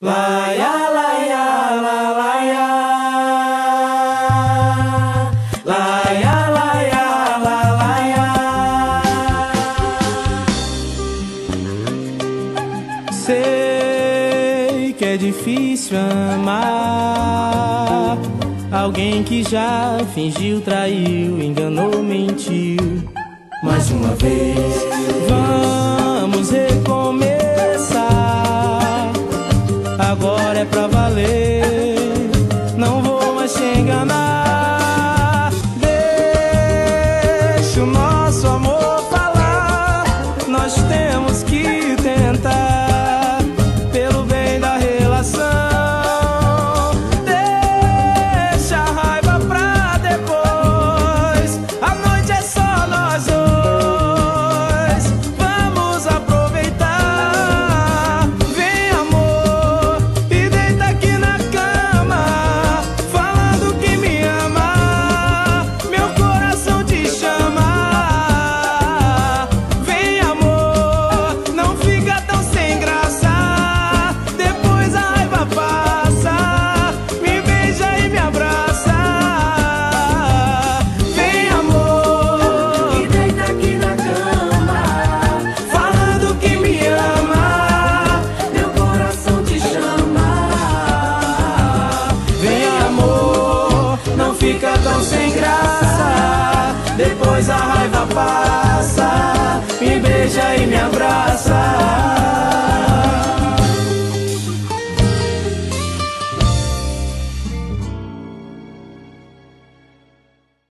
Laia, laia, la, laia. Laia, laia, la, laia. Sei que é difícil amar alguém que já fingiu, traiu, enganou, mentiu. Mais uma vez, vamos recomeçar. Agora é pra valer, não vou mais te enganar. Deixa o nosso amor falar, nós temos que tentar, pelo bem da relação. Deixa a raiva pra depois, a noite é só nós dois. Vamos aproveitar, vem amor, e deita aqui na cama, falando que me ama, meu coração te chama. Vem amor, não fica tão sem graça, depois a raiva passa, me beija e me abraça. Vem amor, e deita aqui na cama, falando que me ama, meu coração te chama. Vem amor, não fica tão sem graça, depois a raiva passa, me beija e me abraça.